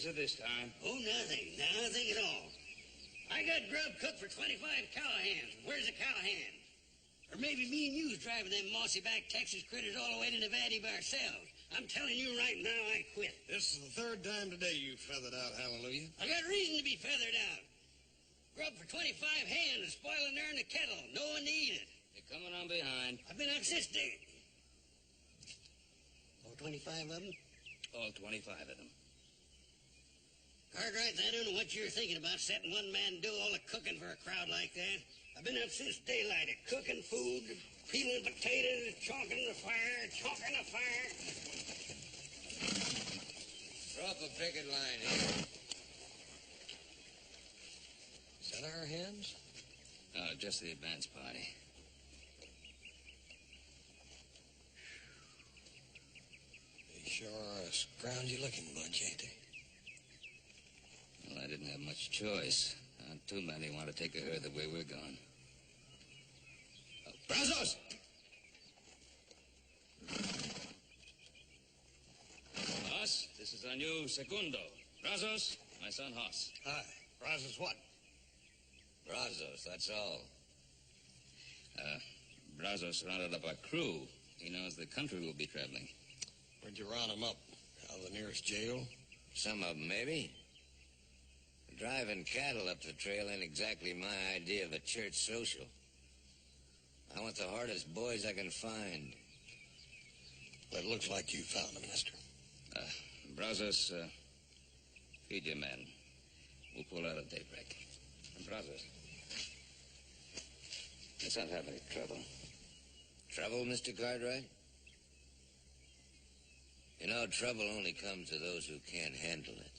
answer this time? Oh, nothing at all. I got grub cooked for 25 cowhands. Where's the cowhand? Or maybe me and you's driving them mossy-backed Texas critters all the way to Nevada by ourselves. I'm telling you right now, I quit. This is the third time today you feathered out, Hallelujah. I got reason to be feathered out. Grub for 25 hands is spoiling there in the kettle. No one to eat it. You're coming on behind. I've been out since day. All 25 of them? All 25 of them. Cartwright, I don't know what you're thinking about, setting one man to do all the cooking for a crowd like that. I've been up since daylight, cooking food, peeling potatoes, chalking the fire. Drop a picket line here. Is that our hens? Oh, just the advance party. They sure are a scroungy-looking bunch, ain't they? Well, I didn't have much choice. Not too many want to take a herd the way we're going. Oh, Brazos! Hoss, this is our new segundo. Brazos, my son Hoss. Hi. Brazos what? Brazos, that's all. Brazos rounded up our crew. He knows the country we'll be traveling. Where'd you round them up? Out of the nearest jail? Some of them, maybe. Driving cattle up the trail ain't exactly my idea of a church social. I want the hardest boys I can find. Well, it looks like you found them, mister. Brazos, feed your men. We'll pull out at daybreak. Brazos, let's not have any trouble. Trouble, Mr. Cartwright? You know, trouble only comes to those who can't handle it.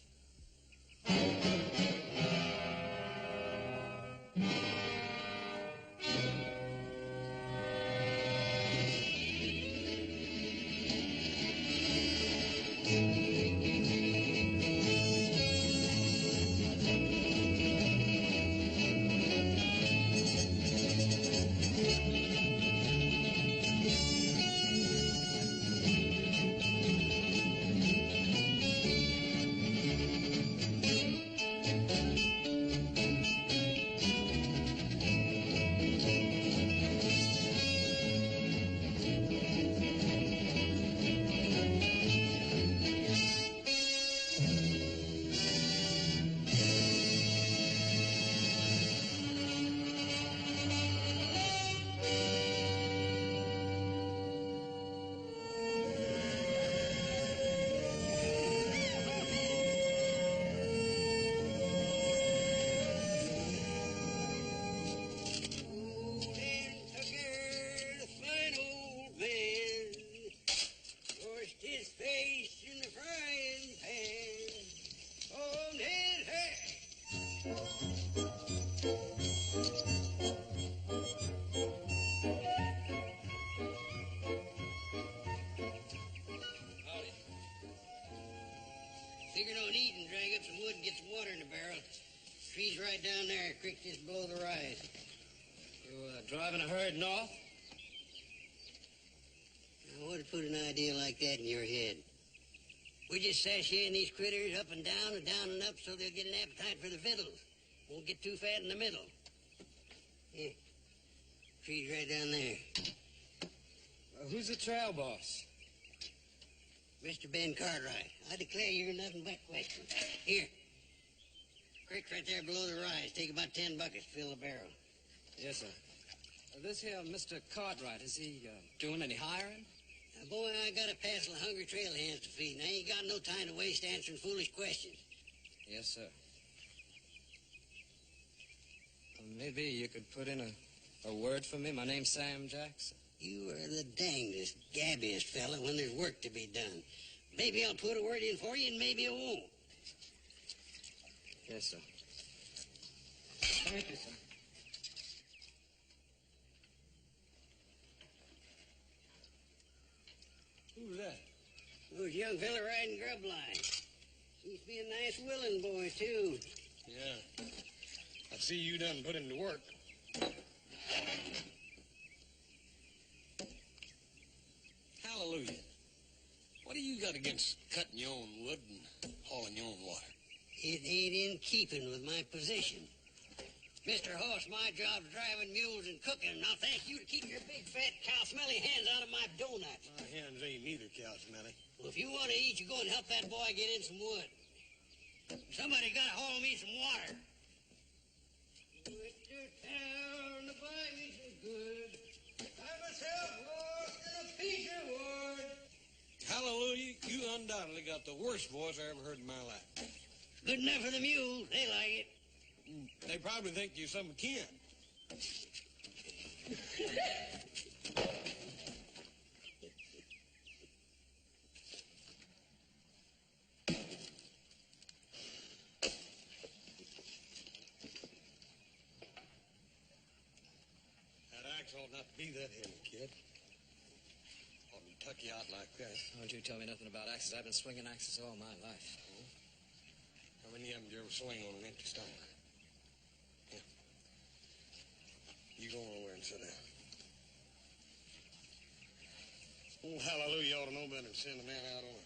Figured on eating, drag up some wood and get some water in the barrel. Tree's right down there, creek just below the rise. You driving a herd north? Now, what would put an idea like that in your head? We're just sashaying these critters up and down and up so they'll get an appetite for the victuals. Won't get too fat in the middle. Yeah. Tree's right down there. Who's the trail boss? Mr. Ben Cartwright. I declare you're nothing but questions. Here. Creek's right there below the rise. Take about 10 buckets to fill the barrel. Yes, sir. This here Mr. Cartwright, is he doing any hiring? Now, boy, I got a passel of hungry trail hands to feed, and I ain't got no time to waste answering foolish questions. Yes, sir. Maybe you could put in a word for me. My name's Sam Jackson. You are the dangdest, gabbiest fella when there's work to be done. Maybe I'll put a word in for you, and maybe I won't. Yes, sir. Thank you, sir. Who's that? Those young fella riding grub line. Seems to be a nice willing boy, too. Yeah. I see you done put him to work. Hallelujah. What do you got against cutting your own wood and hauling your own water? It ain't in keeping with my position. Mr. Horse, my job's driving mules and cooking. Now, thank you to keep your big, fat, cow-smelly hands out of my donuts. My hands ain't neither, cow smelly. Well, if you want to eat, you go and help that boy get in some wood. Somebody got to haul me some water. With your town to buy me some good. I myself lost in a piece of wood. Hallelujah, you undoubtedly got the worst voice I ever heard in my life. Good enough for the mules. They like it. They probably think you're some kin. That axe ought not to be that heavy, kid. Ought to tuck you out like that. Don't you tell me nothing about axes. I've been swinging axes all my life. How many of them did you ever swing on an empty stomach? Yeah. You go over and sit down. Oh, hallelujah, you ought to know better than send a man out on a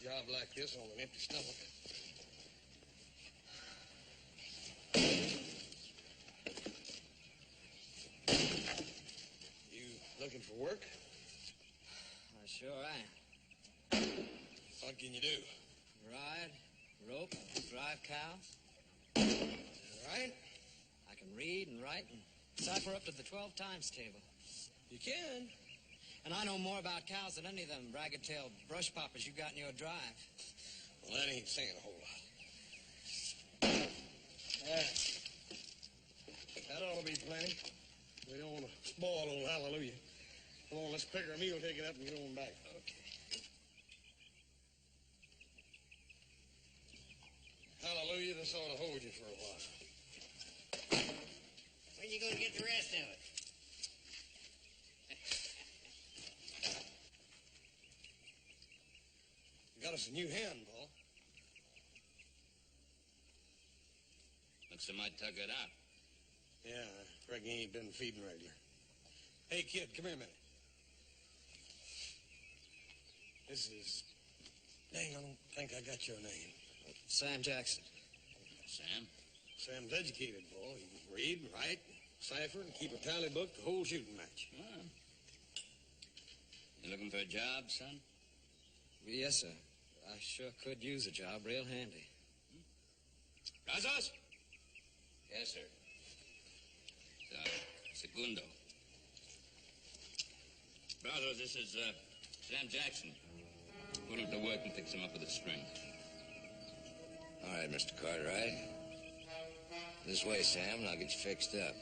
job like this on an empty stomach. You looking for work? I sure am. What can you do? Ride, rope, drive cows. All right? I can read and write and cipher up to the 12 times table. You can. And I know more about cows than any of them ragged-tailed brush poppers you got in your drive. Well, that ain't saying a whole lot. That ought to be plenty. We don't want to spoil old hallelujah. Come on, let's pick our meal, take it up, and get on back. Okay. Hallelujah, this ought to hold you for a while. When you going to get the rest of it? Got us a new hen, Paul. Looks like I might tuck it out. Yeah, I reckon he ain't been feeding regular. Hey, kid, come here a minute. This is... Dang, I don't think I got your name. Sam Jackson. Sam? Sam's educated, boy. He can read and write, cipher, and keep a tally book the whole shooting match. Well, you looking for a job, son? Yes, sir. I sure could use a job real handy. Brazos? Yes, sir. Segundo. Brazos, this is Sam Jackson. Put him to work and fix him up with a string. All right, Mr. Cartwright. This way, Sam, and I'll get you fixed up.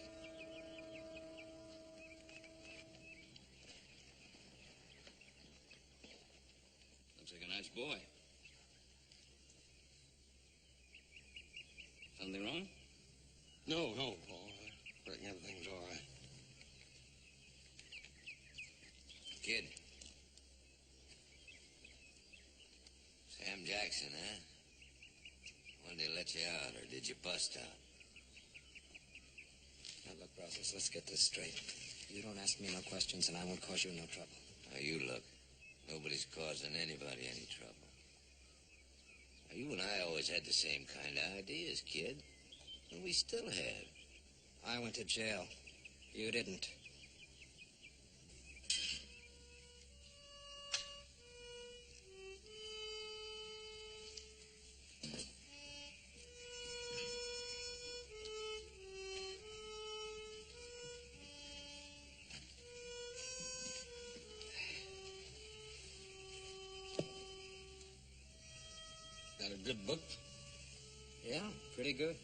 Looks like a nice boy. Something wrong? No, Paul. I reckon everything's all right. Kid. Sam Jackson, huh? When did they let you out, or did you bust out? Now, look, Brazos, let's get this straight. You don't ask me no questions, and I won't cause you no trouble. Now, you look. Nobody's causing anybody any trouble. Now, you and I always had the same kind of ideas, kid. And we still have. I went to jail. You didn't. Got a good book? Yeah, pretty good.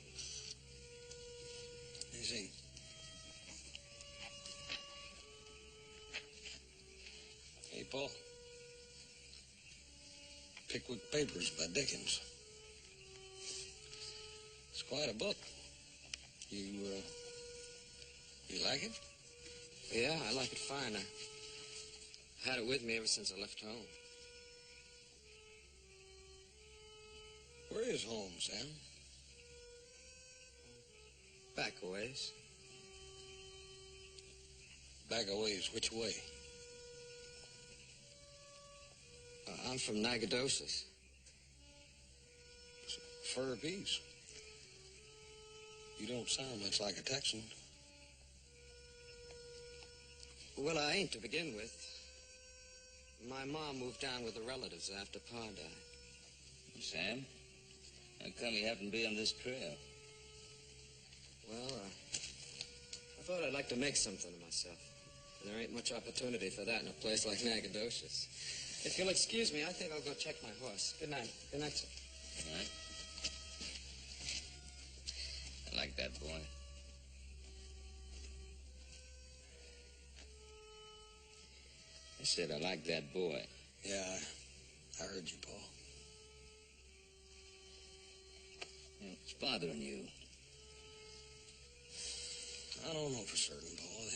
You see. Hey, Paul. Pickwick Papers by Dickens. It's quite a book. You like it? Yeah, I like it fine. I had it with me ever since I left home. Where is home, Sam? Back a ways. Back a ways, which way? I'm from Nacogdoches. fur apiece. You don't sound much like a Texan. Well, I ain't to begin with. My mom moved down with the relatives after Pa died. Sam, how come you happen to be on this trail? Well, I thought I'd like to make something of myself. And there ain't much opportunity for that in a place like Nacogdoches. If you'll excuse me, I think I'll go check my horse. Good night. Good night, sir. All right. I like that boy. I said I like that boy. Yeah, I heard you, Paul. What's bothering you? I don't know for certain, Paul.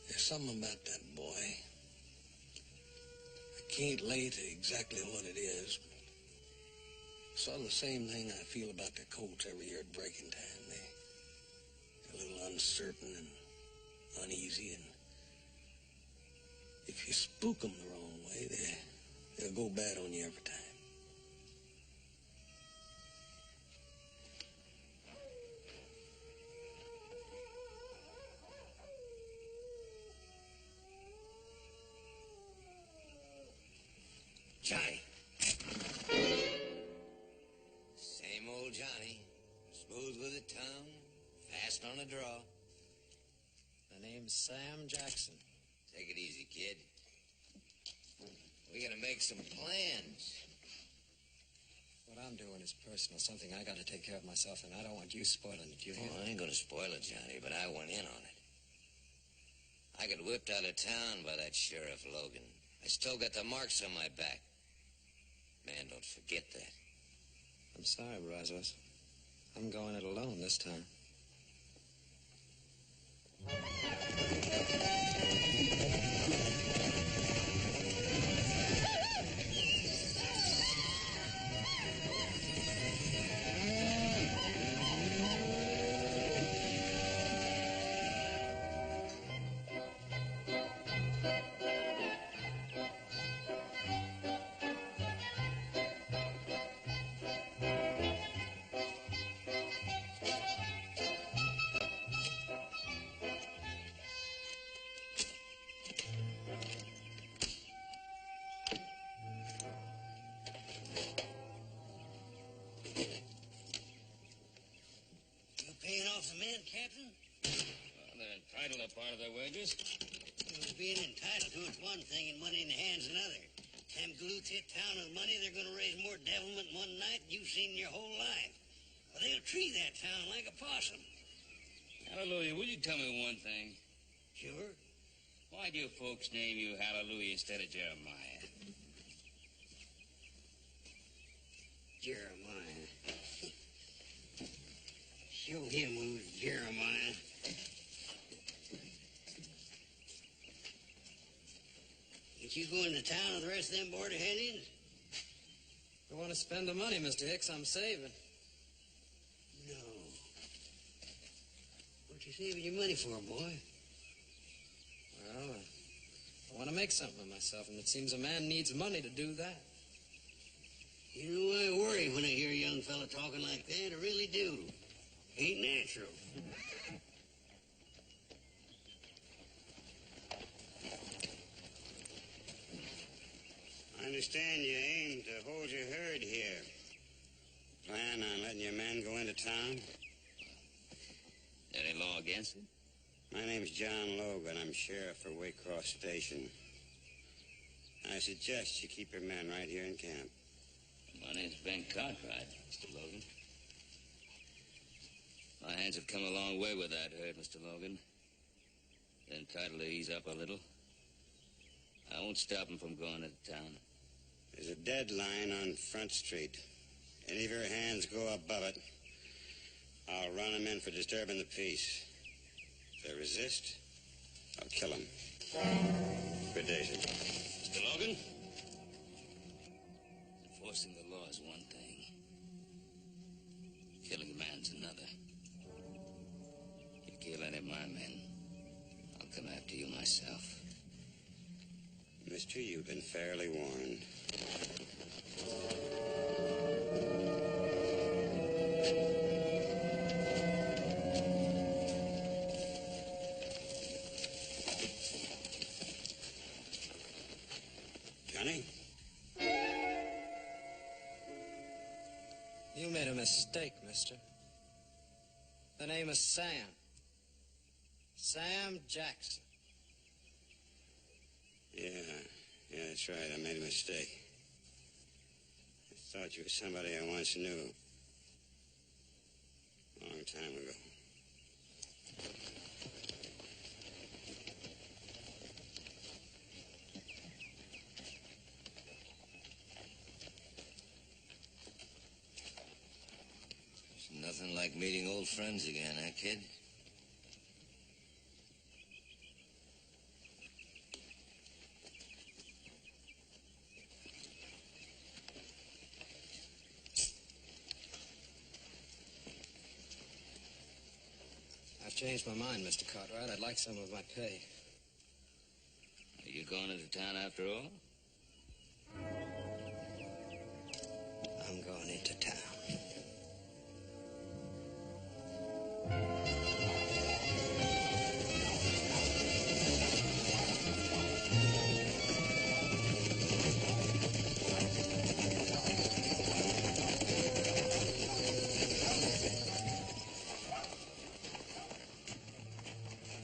There's something about that boy. I can't lay to exactly what it is. Sort of the same thing I feel about the colts every year at breaking time. They're a little uncertain and uneasy, and if you spook them the wrong way, they'll go bad on you every time. Johnny. Same old Johnny. Smooth with the tongue, fast on the draw. My name's Sam Jackson. Take it easy, kid. We gotta make some plans. What I'm doing is personal, something I gotta take care of myself, and I don't want you spoiling it, you hear? Oh, I ain't gonna spoil it, Johnny, but I went in on it. I got whipped out of town by that Sheriff Logan. I still got the marks on my back. Man, don't forget that. I'm sorry, Brazos. I'm going it alone this time. Captain? Well, they're entitled to part of their wages. Well, being entitled to it's one thing and money in the hand's another. Time glutes hit town with money, they're going to raise more devilment in one night than you've seen in your whole life. Well, they'll tree that town like a possum. Hallelujah, will you tell me one thing? Sure. Why do you folks name you Hallelujah instead of Jeremiah? Jeremiah. Show him who's Jeremiah. Ain't you going to town with the rest of them border Hellions? I want to spend the money, Mr. Hicks. I'm saving. No. What you saving your money for, boy? Well, I want to make something of myself, and it seems a man needs money to do that. You know, I worry when I hear a young fella talking like that. I really do. Ain't natural. I understand you aim to hold your herd here. Plan on letting your men go into town? Any law against it? My name's John Logan. I'm sheriff for Waycross Station. I suggest you keep your men right here in camp. My name's Ben Cartwright, Mr. Logan. My hands have come a long way with that herd, Mr. Logan. They're entitled to ease up a little. I won't stop them from going into town. There's a deadline on Front Street. Any of your hands go above it, I'll run them in for disturbing the peace. If they resist, I'll kill them. Good day, sir. Mr. Logan? Enforcing the law is one thing. Killing a man's another. You kill any of my men, I'll come after you myself. Mister, you've been fairly warned. mistake, mister. The name is Sam. Sam Jackson. Yeah, that's right. I made a mistake. I thought you were somebody I once knew. A long time ago. It's nothing like meeting old friends again, huh, kid? I've changed my mind, Mr. Cartwright. I'd like some of my pay. Are you going into town after all? I'm going into town.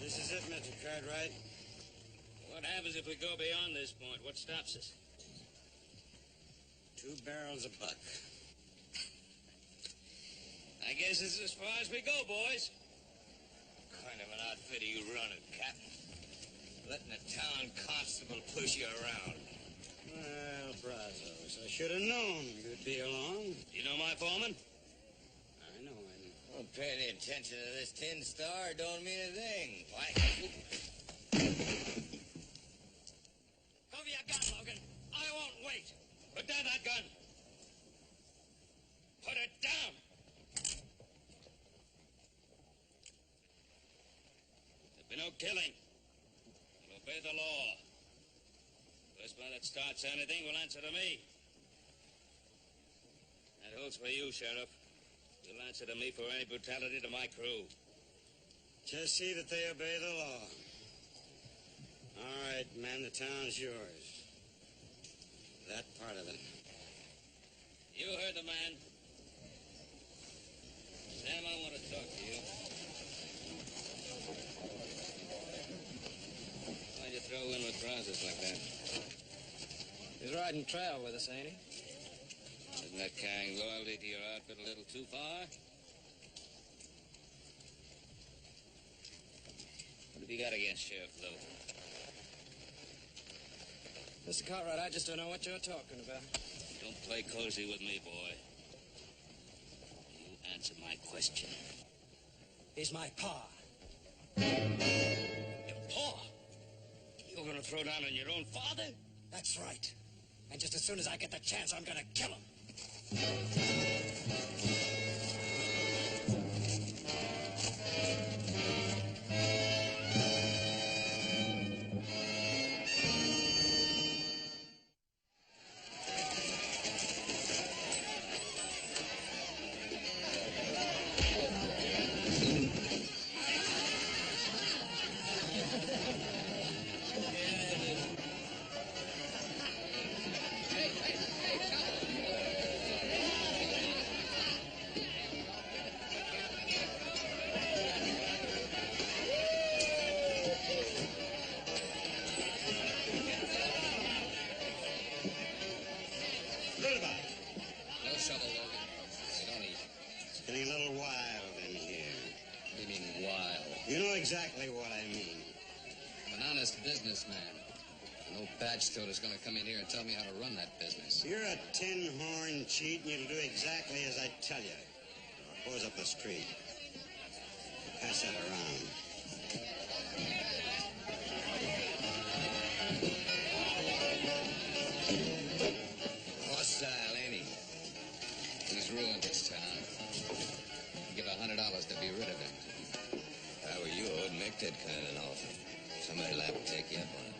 This is it, Mr. Cartwright. What happens if we go beyond this point? What stops us? 2 barrels a buck. I guess it's as far as we go, boys. What kind of an outfit are you running, Captain? Letting the town constable push you around. Well, Brazos, I should have known you'd be along. You know my foreman? I know. Don't pay any attention to this tin star. It don't mean a thing. Why? Cover your gun, Logan. I won't wait. Put down that gun. Put it down. There'll be no killing. We'll obey the law. First one that starts anything will answer to me. That holds for you, Sheriff. You'll answer to me for any brutality to my crew. Just see that they obey the law. All right, man, the town's yours. That part of it. You heard the man. Sam, I want to talk to you. Why'd you throw in with Brazos like that? He's riding trail with us, ain't he? Isn't that carrying loyalty to your outfit a little too far? What have you got against Sheriff Logan? Mr. Cartwright, I just don't know what you're talking about. Don't play cozy with me, boy. You answer my question. He's my pa. Your paw? You're gonna throw down on your own father? That's right. And just as soon as I get the chance, I'm gonna kill him. Exactly what I mean. I'm an honest businessman. No patch toter's gonna come in here and tell me how to run that business. You're a tin-horn cheat, and you'll do exactly as I tell you. Goes up the street. Pass that around. Hostile, ain't he? He's ruined this town. I'd give $100 to be rid of him. If I were you, I wouldn't make that kind of an offer. Somebody'll have to take you up on it.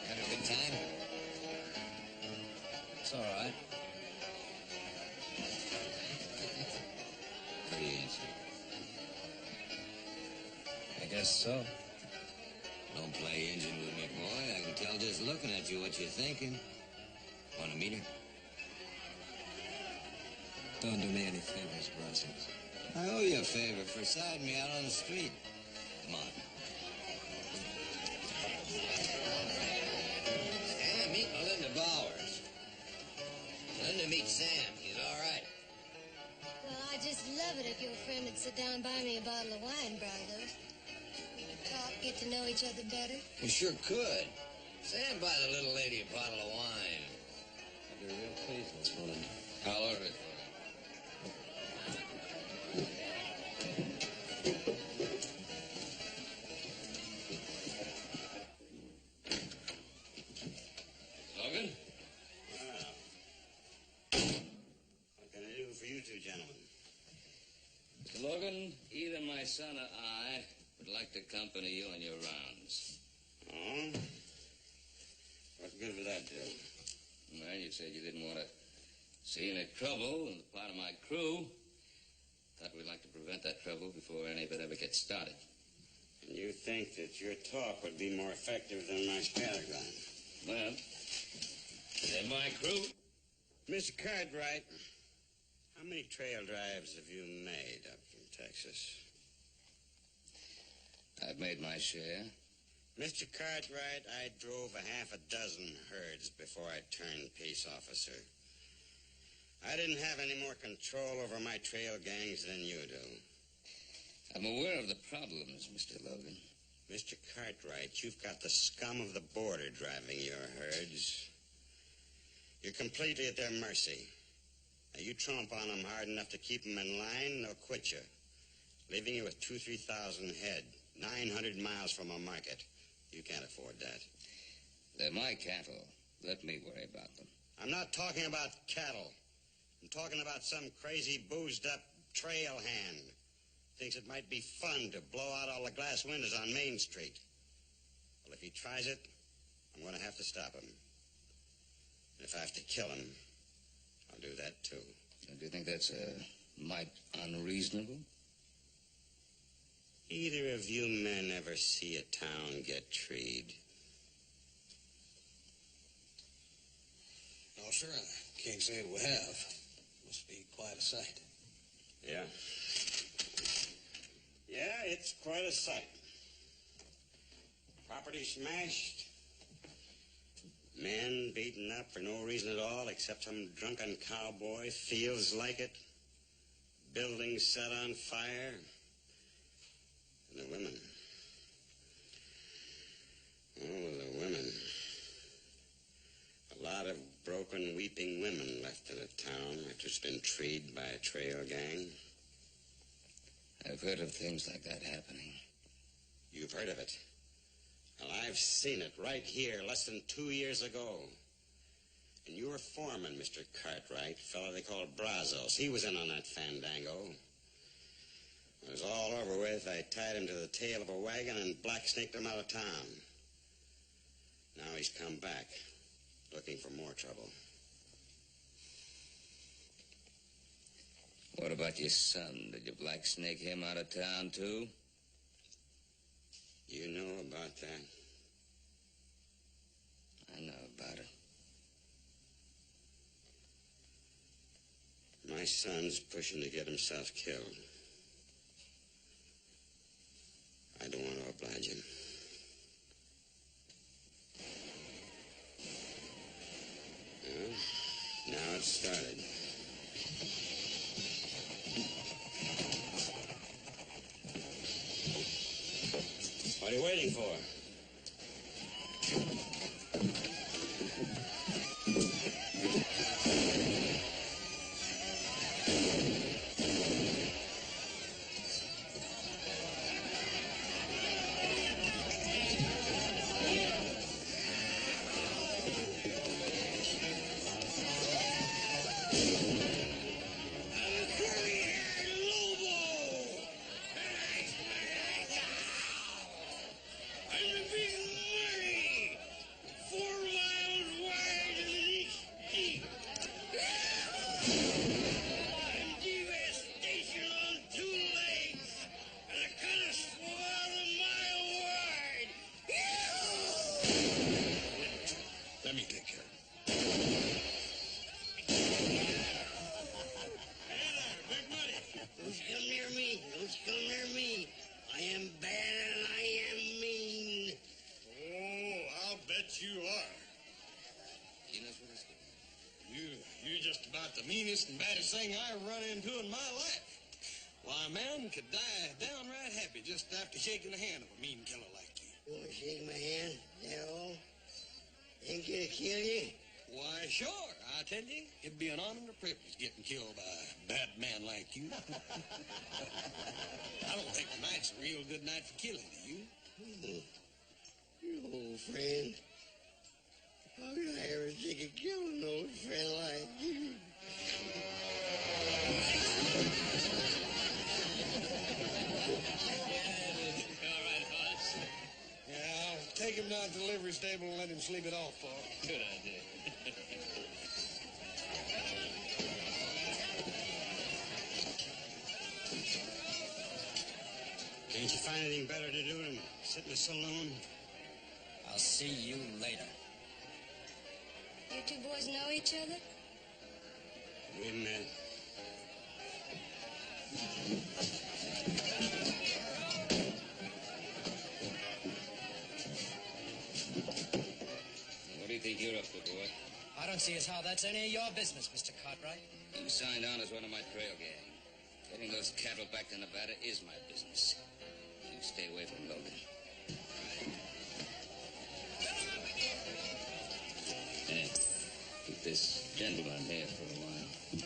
Had a good time? It's all right. Pretty easy. so. Don't play engine with me, boy. I can tell just looking at you what you're thinking. Want to meet her? Don't do me any favors, Brussels. I owe you a favor for siding me out on the street. Come on. Sam, meet Melinda Bowers. Melinda, meet Sam. He's all right. Well, I'd just love it if your friend would sit down and buy me a bottle of wine, Brazos. We could talk, get to know each other better. You sure could. Sam, buy the little lady a bottle of wine. I'd be real pleased, Miss Melinda. I'll order it for you. Logan? Well, what can I do for you two gentlemen? Mr. Logan, either my son or I would like to accompany you on your rounds. Oh? What good would that do? Well, you said you didn't want to see any trouble on the part of my crew. Thought we'd like to prevent that trouble before any of it ever gets started. And you think that your talk would be more effective than my scattergun? Well, they're my crew. Mr. Cartwright, how many trail drives have you made up from Texas? I've made my share. Mr. Cartwright, I drove a half a dozen herds before I turned peace officer. I didn't have any more control over my trail gangs than you do. I'm aware of the problems, Mr. Logan. Mr. Cartwright, you've got the scum of the border driving your herds. You're completely at their mercy. Now, you tromp on them hard enough to keep them in line, they'll quit you, leaving you with 2,000-3,000 head, 900 miles from a market. You can't afford that. They're my cattle. Let me worry about them. I'm not talking about cattle. I'm talking about some crazy, boozed-up trail hand. Thinks it might be fun to blow out all the glass windows on Main Street. Well, if he tries it, I'm going to have to stop him. And if I have to kill him, I'll do that, too. Do you think that's mite unreasonable? Either of you men ever see a town get treed? No, sir, I can't say that we have. Must be quite a sight. Yeah. Yeah, it's quite a sight. Property smashed. Men beaten up for no reason at all except some drunken cowboy feels like it. Buildings set on fire. And the women. Oh, the women. A lot of broken, weeping women left in a town after it's been treed by a trail gang. I've heard of things like that happening. You've heard of it. Well, I've seen it right here less than 2 years ago. And your foreman, Mr. Cartwright, fellow they called Brazos, he was in on that fandango. When it was all over with, I tied him to the tail of a wagon and black-snaked him out of town. Now he's come back, looking for more trouble. What about your son? Did you black snake him out of town, too? You know about that? I know about it. My son's pushing to get himself killed. I don't want to oblige him. Well, now it's started. What are you waiting for? me take care of it. Hey there, Big Muddy. Don't you come near me. Don't you come near me. I am bad and I am mean. Oh, I'll bet you are. He knows what he's doing. You're just about the meanest and baddest thing I run into in my life. Why, a man could die downright happy just after shaking the hand of a mean killer like you. You want to shake my hand? That all? Think it'll kill you? Why, sure. I tell you, it'd be an honor and a privilege getting killed by a bad man like you. I don't think tonight's a real good night for killing, do you? You old friend. How could I ever think of killing an old friend like you? All right, Hoss. Yeah, I'll take him down to the livery stable and let him sleep it off, Paul. Good idea. Can't you find anything better to do than sit in the saloon? I'll see you later. You two boys know each other? We met. What do you think you're up to, boy? I don't see as how that's any of your business, Mr. Cartwright. You signed on as one of my trail gang. Getting those cattle back to Nevada is my business. You stay away from Logan. Hey, keep this gentleman here for a while.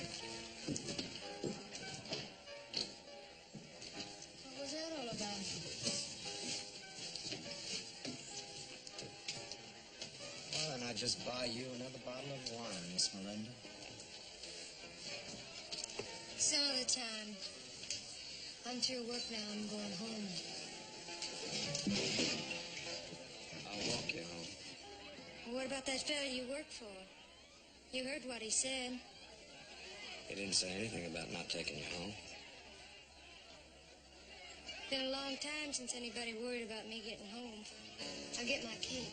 What was that all about? Well, then I'd just buy you another bottle of wine, Miss Melinda. Some other time. I'm through work now. I'm going home. I'll walk you home. What about that fella you work for? You heard what he said. He didn't say anything about not taking you home. Been a long time since anybody worried about me getting home. I'll get my key.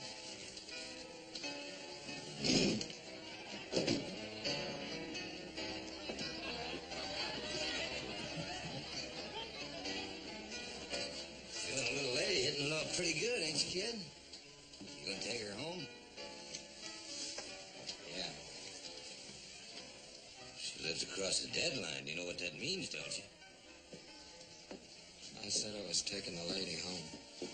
Feeling a little lady hitting it off pretty good, ain't you, kid? You gonna take her home? Yeah. She lives across the deadline. You know what that means, don't you? I said I was taking the lady home.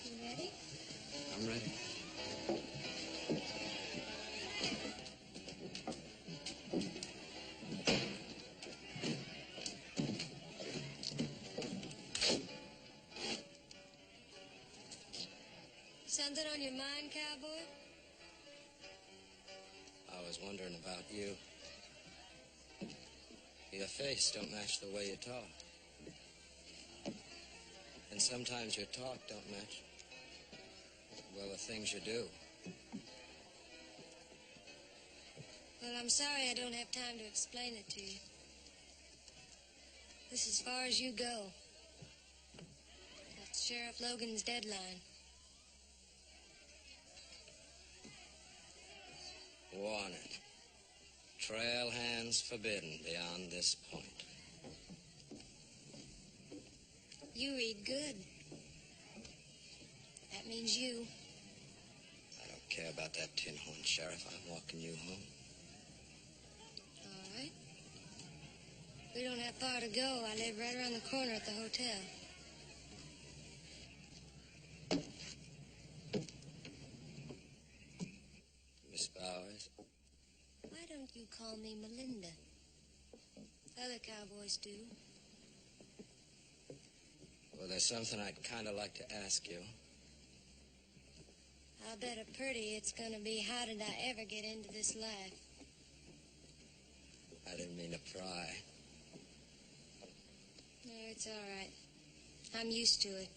You ready? I'm ready. Something on your mind, cowboy? I was wondering about you. Your face don't match the way you talk. And sometimes your talk don't match, well, the things you do. Well, I'm sorry I don't have time to explain it to you. This is as far as you go. That's Sheriff Logan's deadline. Warning. Trail hands forbidden beyond this point. You read good. That means you. I don't care about that tin horn, Sheriff. I'm walking you home. All right. We don't have far to go. I live right around the corner at the hotel. Miss Bowers, Why don't you call me Melinda? Other cowboys do. well, there's something I'd kind of like to ask you. I'll bet a pretty it's gonna be how did I ever get into this life? I didn't mean to pry. No, it's all right. I'm used to it.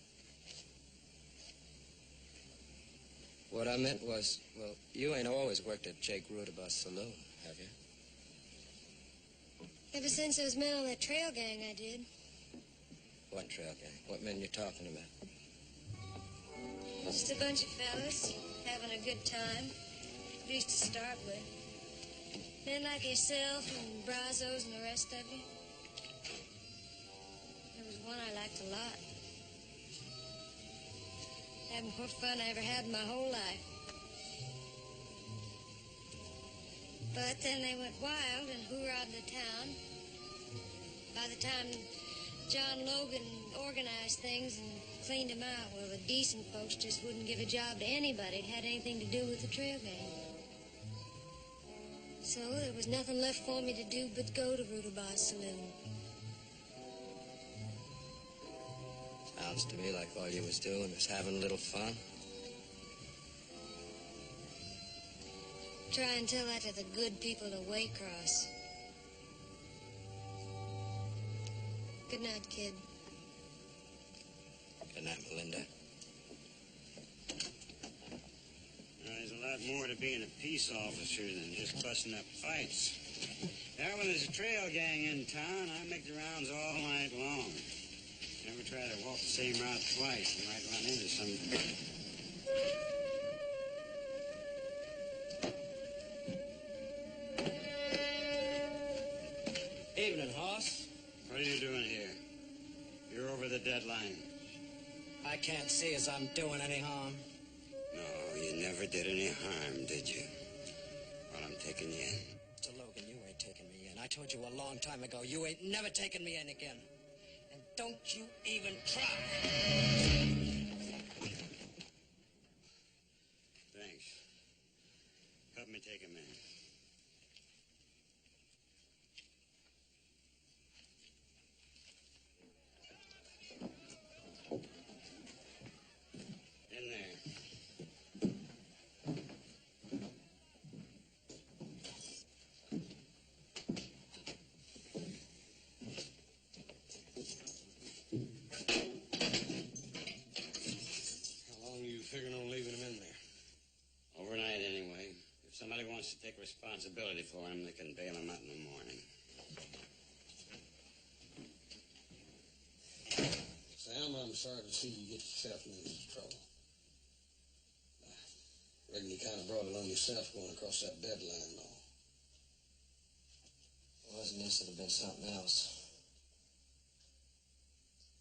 What I meant was, well, you ain't always worked at Jake Rudaba's saloon, have you? Ever since those men on that trail gang, I did. What trail gang? What men you talking about? Just a bunch of fellas. having a good time, at least to start with. Men like yourself and Brazos and the rest of you. There was one I liked a lot. Having more fun I ever had in my whole life. But then they went wild and hoorah'd the town. By the time John Logan organized things and cleaned them out, well, the decent folks just wouldn't give a job to anybody that had anything to do with the trail gang. So there was nothing left for me to do but go to Rudabar's saloon. Sounds to me like all you was doing was having a little fun. Try and tell that to the good people at Waycross. Good night, kid. Good night, Melinda. There's a lot more to being a peace officer than just busting up fights. Now, when there's a trail gang in town, I make the rounds all night long. Never try to walk the same route twice. You might run into some... Evening, Hoss. What are you doing here? You're over the deadline. I can't see as I'm doing any harm. No, you never did any harm, did you? Well, I'm taking you in. Mr. Logan, you ain't taking me in. I told you a long time ago, you ain't never taking me in again. And don't you even try. Thanks. Help me take him in. In there. How long are you figuring on leaving him in there? Overnight, anyway. If somebody wants to take responsibility for him, they can bail him out in the morning. Sam, I'm sorry to see you get yourself into this trouble. I reckon you kind of brought it on yourself going across that deadline, though. Wasn't this, it'd have been something else.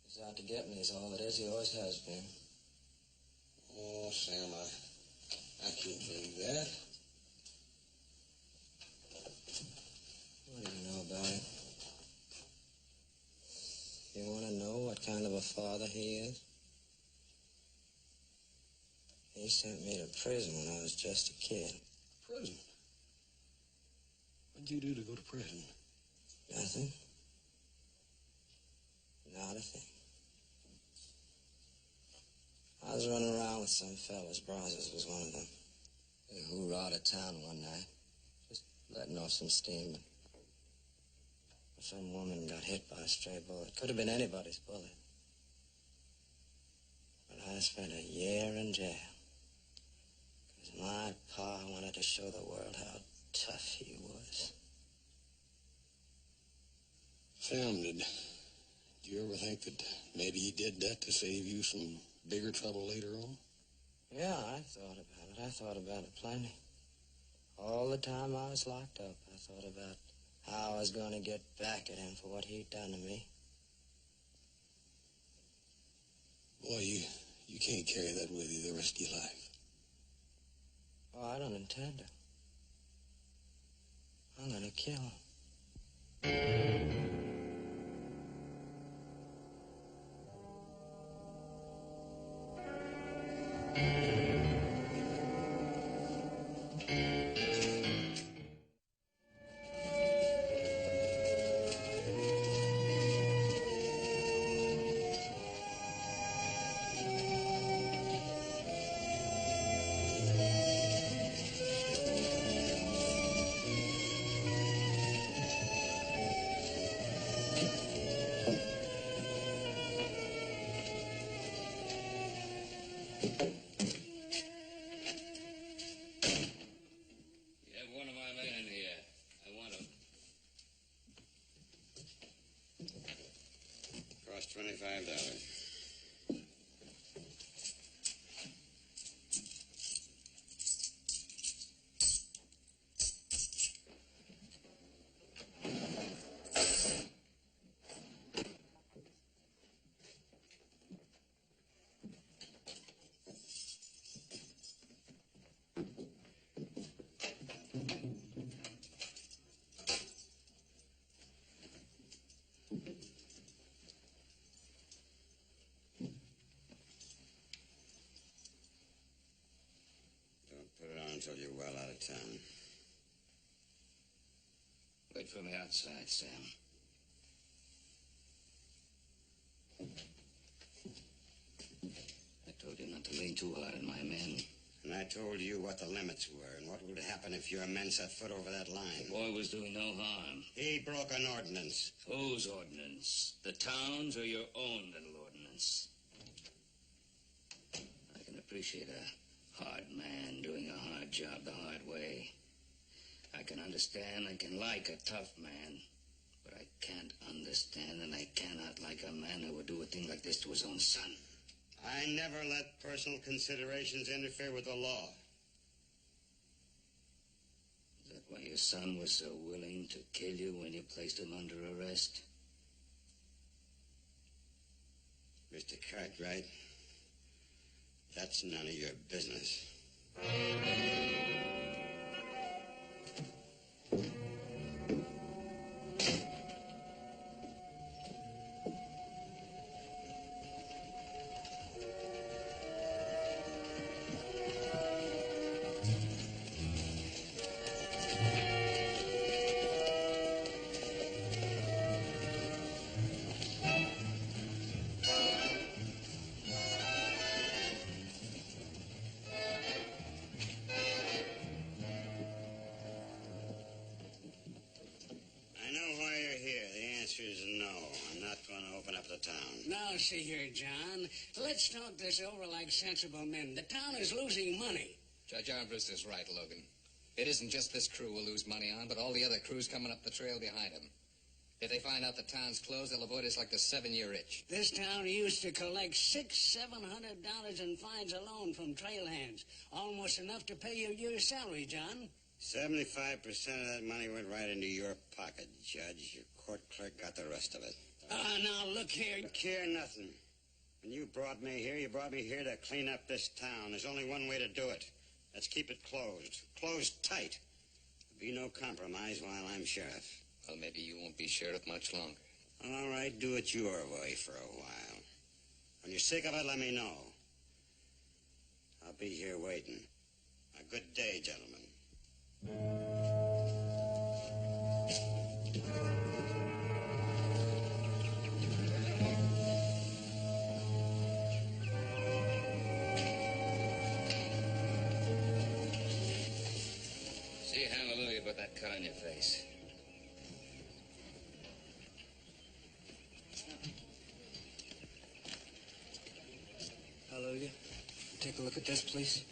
He's out to get me is all it is. He always has been. Oh, Sam, I can't believe that. What do you know about it? You want to know what kind of a father he is? He sent me to prison when I was just a kid. Prison? What'd you do to go to prison? Nothing. Not a thing. I was running around with some fellas. Brazos was one of them. They hoorah'd at town one night. Just letting off some steam. Some woman got hit by a stray bullet. Could have been anybody's bullet. But I spent a year in jail. Because my pa wanted to show the world how tough he was. Sam, did you ever think that maybe he did that to save you some bigger trouble later on? Yeah, I thought about it. I thought about it plenty. All the time I was locked up, I thought about how I was going to get back at him for what he'd done to me. Boy, you can't carry that with you the rest of your life. Oh, I don't intend to. I'm going to kill him. $25. until you're well out of town. Wait for me outside, Sam. I told you not to lean too hard on my men. And I told you what the limits were and what would happen if your men set foot over that line. The boy was doing no harm. He broke an ordinance. Whose ordinance? The town's or your own little ordinance? I can appreciate a hard man doing a hard job the hard way. I can understand and can like a tough man. But I can't understand and I cannot like a man who would do a thing like this to his own son. I never let personal considerations interfere with the law. Is that why your son was so willing to kill you when you placed him under arrest? Mr. Cartwright, that's none of your business. Now, see here, John. Let's talk this over like sensible men. The town is losing money. Judge Armbrust is right, Logan. It isn't just this crew we'll lose money on, but all the other crews coming up the trail behind them. If they find out the town's closed, they'll avoid us like the 7-year itch. This town used to collect $600-700 in fines alone from trail hands. Almost enough to pay your year's salary, John. 75% of that money went right into your pocket, Judge. Your court clerk got the rest of it. Now, look here. Look here, nothing. When you brought me here, you brought me here to clean up this town. There's only one way to do it. Let's keep it closed. Closed tight. There'll be no compromise while I'm sheriff. Well, maybe you won't be sheriff much longer. All right, do it your way for a while. When you're sick of it, let me know. I'll be here waiting. A good day, gentlemen. Say hallelujah about that cut on your face. Hallelujah. Take a look at this, please.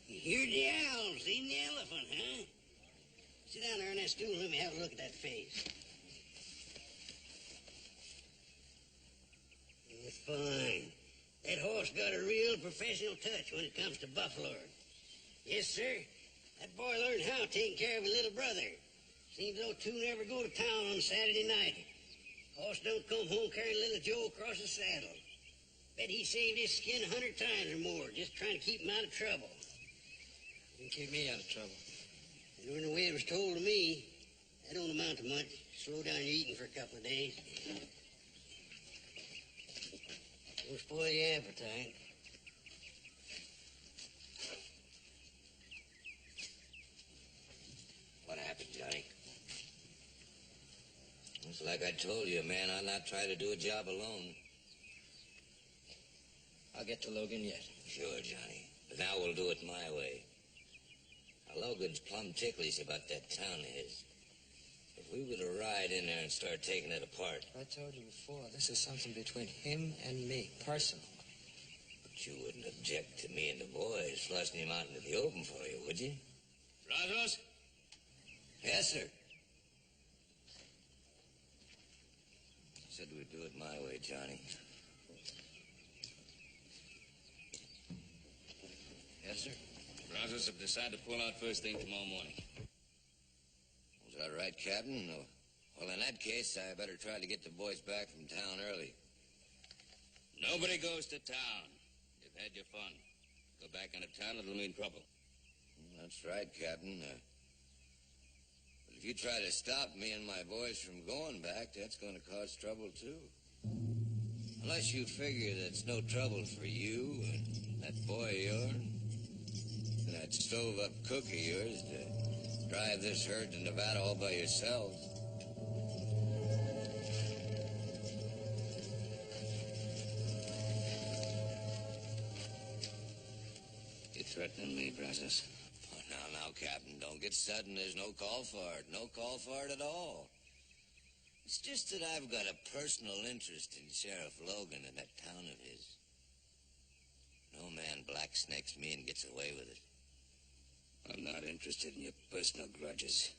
You heard the owl, seen the elephant, huh? Sit down there on that stool and let me have a look at that face. It's fine. That horse got a real professional touch when it comes to buffaloing. Yes, sir. That boy learned how taking care of his little brother. Seems though two never go to town on Saturday night. Horse don't come home carrying little Joe across the saddle. Bet he saved his skin 100 times or more just trying to keep him out of trouble. You can keep me out of trouble. And in the way it was told to me, that don't amount to much. Slow down your eating for a couple of days. Don't spoil your appetite. What happened, Johnny? It's like I told you, man, I'll not try to do a job alone. I'll get to Logan yet. Sure, Johnny. But now we'll do it my way. Now, Logan's plumb ticklish about that town of his. If we were to ride in there and start taking it apart... I told you before, this is something between him and me, personal. But you wouldn't object to me and the boys flushing him out into the open for you, would you? Brazos? Yes, sir. Said we'd do it my way, Johnny. Yes, sir. Brazos have decided to pull out first thing tomorrow morning. Is that right, Captain? No. Well, in that case, I better try to get the boys back from town early. Nobody goes to town. You've had your fun. Go back into town, it'll mean trouble. That's right, Captain. But if you try to stop me and my boys from going back, that's going to cause trouble, too. Unless you figure that it's no trouble for you and that boy of yours. That stove-up cook of yours to drive this herd to Nevada all by yourselves. You threatening me, Brazos? Oh, now, Captain, don't get sudden. There's no call for it. No call for it at all. It's just that I've got a personal interest in Sheriff Logan and that town of his. No man blacksnakes me and gets away with it. I'm not interested in your personal grudges.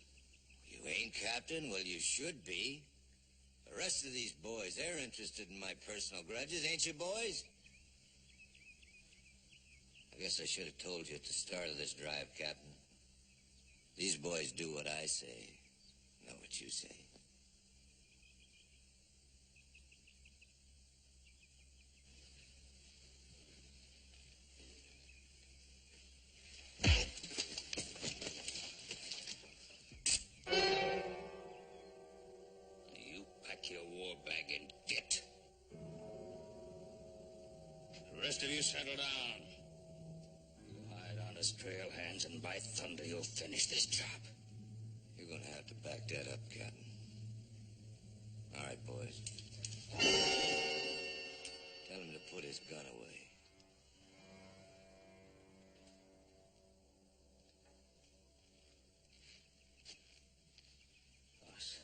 You ain't, Captain? Well, you should be. The rest of these boys, they're interested in my personal grudges, ain't you, boys? I guess I should have told you at the start of this drive, Captain. These boys do what I say, not what you say. You pack your war bag and get. The rest of you settle down. You hide on us trail hands, and by thunder, you'll finish this job. You're gonna have to back that up, Captain. All right, boys. Tell him to put his gun away. Boss.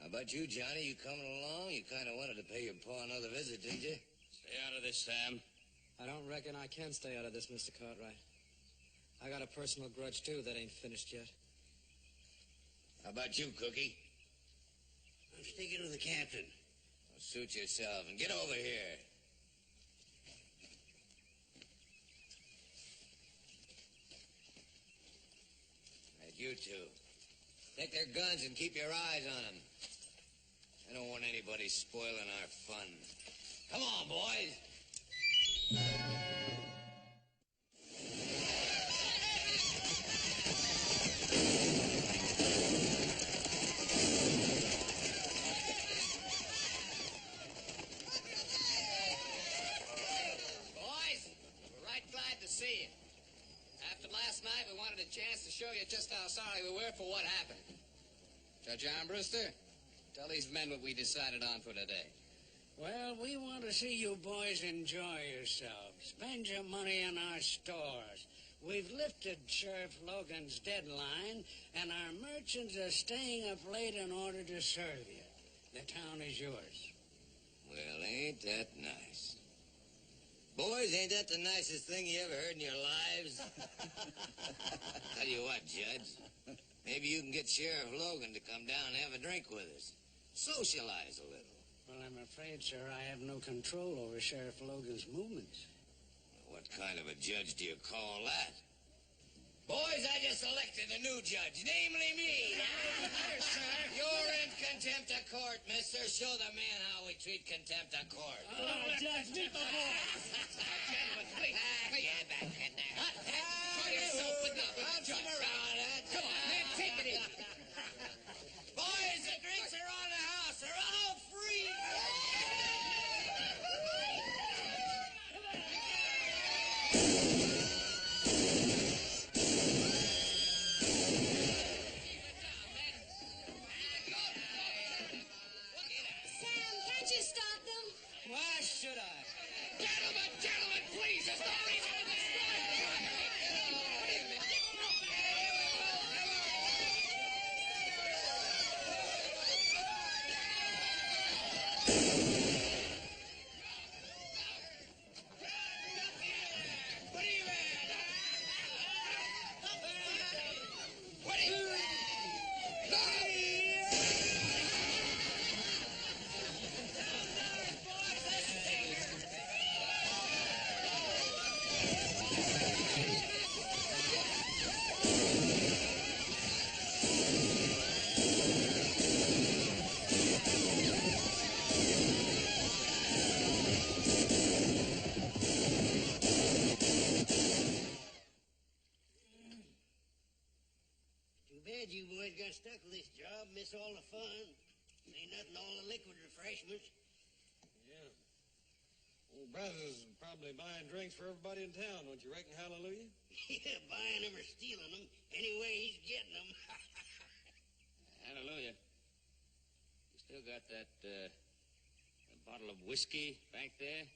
How about you, Johnny? You coming along? You kind of wanted to pay your pa another visit, didn't you? Stay out of this, Sam. I don't reckon I can stay out of this, Mr. Cartwright. I got a personal grudge, too, that ain't finished yet. How about you, Cookie? I'm sticking with the captain. Well, suit yourself and get over here. Right, you two. Take their guns and keep your eyes on them. I don't want anybody spoiling our fun. Come on, boys. Boys, we're right glad to see you. After last night, we wanted a chance to show you just how sorry we were for what happened. Judge Armbruster, tell these men what we decided on for today. Well, we want to see you boys enjoy yourselves. Spend your money in our stores. We've lifted Sheriff Logan's deadline, and our merchants are staying up late in order to serve you. The town is yours. Well, ain't that nice? Boys, ain't that the nicest thing you ever heard in your lives? Tell you what, Judge. Maybe you can get Sheriff Logan to come down and have a drink with us. Socialize a little. Well, I'm afraid, sir, I have no control over Sheriff Logan's movements. What kind of a judge do you call that? Boys, I just elected a new judge, namely me. You're in contempt of court, mister. Show the man how we treat contempt of court. Judge, meet the Gentlemen, please. Get back in there. Try yourself with the jump around it. Come on, man, take it easy. Boys, the drinks are on the house. They're all free. Sam, can't you stop them? Why should I? Gentlemen, please. There's no reason to Too bad you boys got stuck with this job. Miss all the fun. Ain't nothing all the liquid refreshments. Yeah. Old Brazos is probably buying drinks for everybody in town, don't you reckon, Hallelujah? Yeah, buying them or stealing them. Anyway, he's getting them. Hallelujah. You still got that bottle of whiskey back there?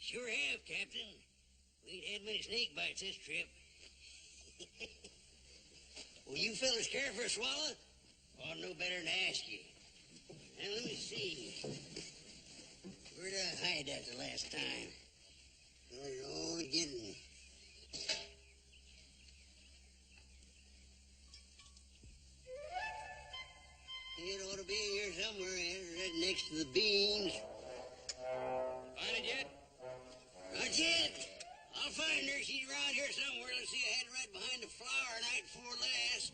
Sure have, Captain. We ain't had many snake bites this trip. Will you fellas care for a swallow? Ought to know better than to ask you. Now, let me see. Where did I hide that the last time? Oh, you're always getting... It ought to be here somewhere, right next to the beans. Find it yet? Not yet. I'll find her. She's around here somewhere. Let's see, I had her right behind the flower night before last.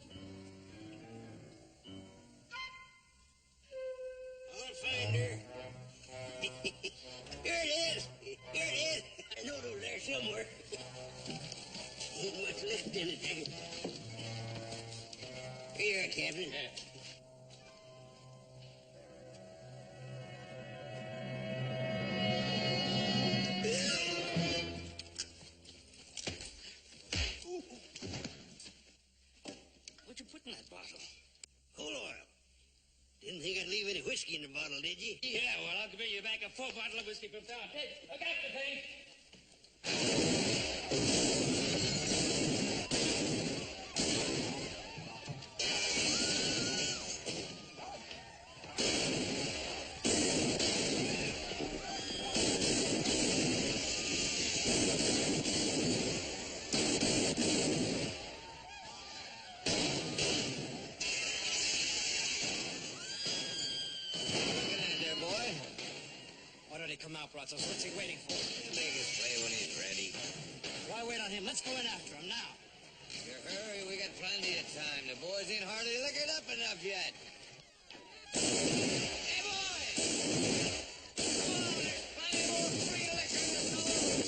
I'll find her. Here it is. Here it is. I know it was there somewhere. Ain't much left in it there. Here you are, Captain. Yeah. What'd you put in that bottle? Coal oil. Didn't think I'd leave any whiskey in the bottle, did you? Yeah, well, I'll give you back a full bottle of whiskey from town. Hey, look out the thing. Come out, Brazos. What's he waiting for? He'll make his play when he's ready. Why wait on him? Let's go in after him now. You hurry, we got plenty of time. The boys ain't hardly liquored up enough yet. Hey, boys! Come on, there's plenty more free liquor in the saloon.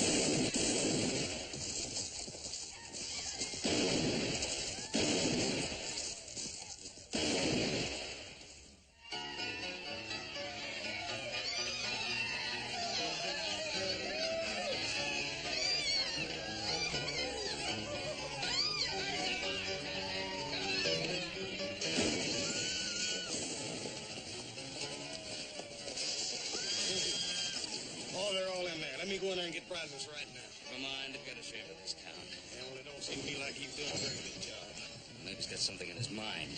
Go in there and get Brazos right now. Come on, they've got a share of this town. Yeah, well, it don't seem to me like he's doing a very good job. Maybe he's got something in his mind.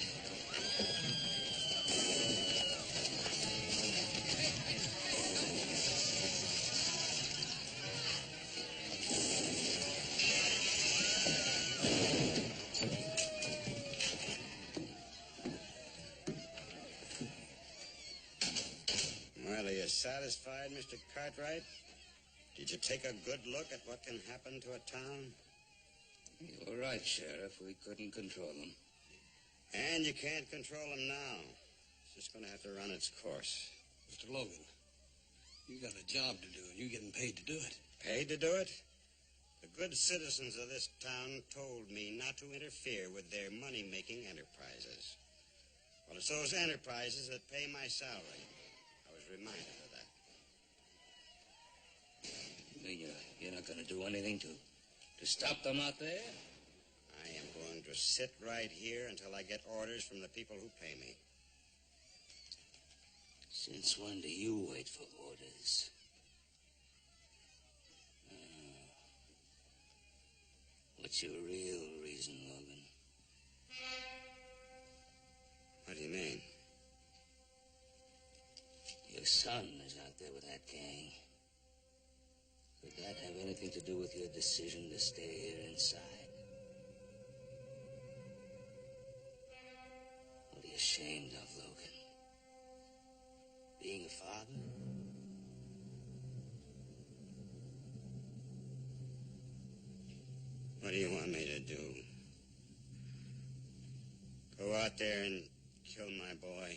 Well, are you satisfied, Mr. Cartwright? Did you take a good look at what can happen to a town? You're right, Sheriff. We couldn't control them. And you can't control them now. It's just going to have to run its course. Mr. Logan, you got a job to do, and you're getting paid to do it. Paid to do it? The good citizens of this town told me not to interfere with their money-making enterprises. Well, it's those enterprises that pay my salary. I was reminded of that. You mean you're not going to do anything to stop them out there? I am going to sit right here until I get orders from the people who pay me. Since when do you wait for orders? What's your real reason, Logan? What do you mean? Your son is out there with that gang. Could that have anything to do with your decision to stay here inside? What are you ashamed of, Logan? Being a father? What do you want me to do? Go out there and kill my boy?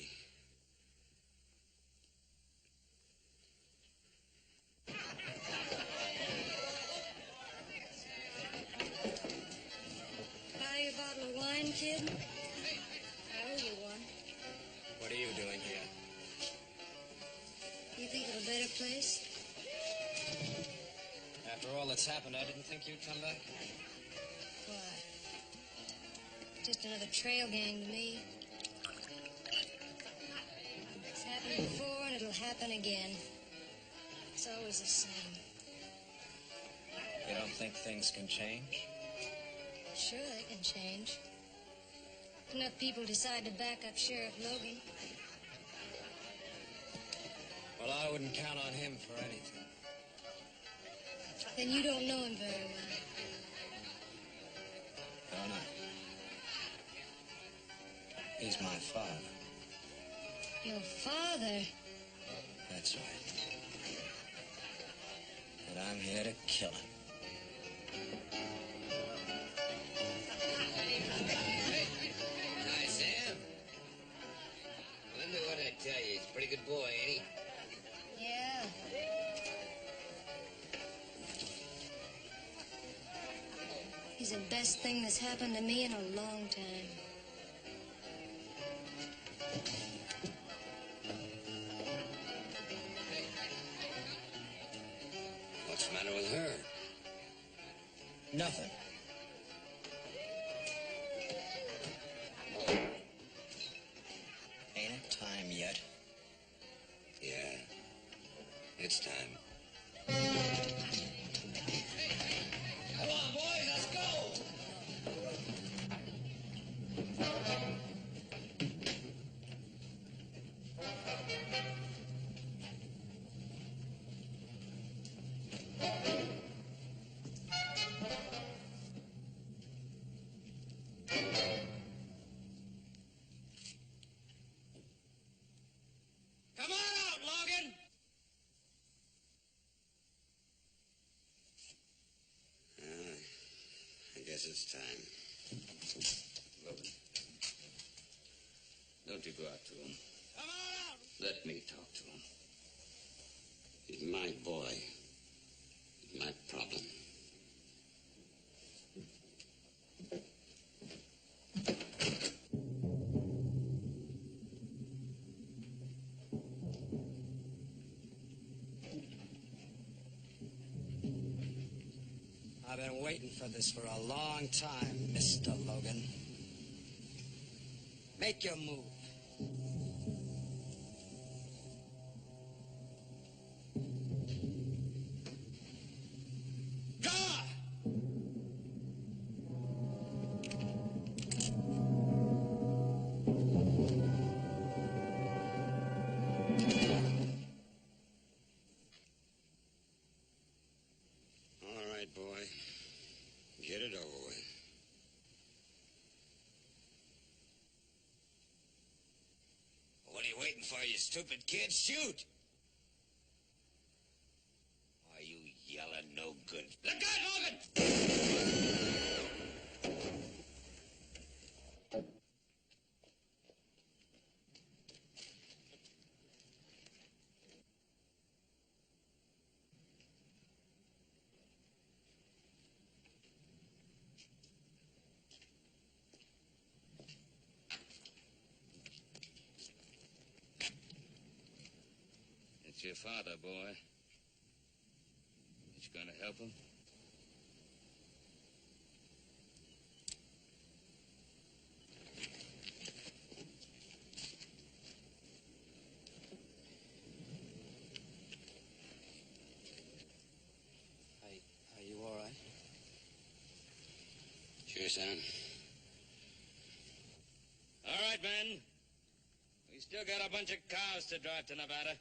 Buy you a bottle of wine, kid? I owe you one. What are you doing here? You think it'll better place? After all that's happened, I didn't think you'd come back. Why? Just another trail gang to me. It's happened before and it'll happen again. It's always the same. You don't think things can change? Sure, they can change. Enough people decide to back up Sheriff Logan. Well, I wouldn't count on him for anything. Then you don't know him very well. Don't I? He's my father. Your father? That's right. And I'm here to kill him. Hi, Sam. Wonder what I tell you. He's a pretty good boy, ain't he? Yeah. He's the best thing that's happened to me in a long time. What's the matter with her? Nothing. Ain't it time yet? Yeah. It's time. Come on, boys, let's go! Come on out, Logan! I guess it's time. Logan, don't you go out to him. Come on out! Let me talk to him. He's my boy. He's my problem. I've been waiting for this for a long time, Mr. Logan. Make your move. Draw! All right, boy. Get it over with. What are you waiting for, you stupid kid? Shoot! Why, you yelling no good. Look out, Logan! It's your father, boy. You gonna help him? Are you all right? Sure, son. All right, men. We still got a bunch of cows to drive to Nevada.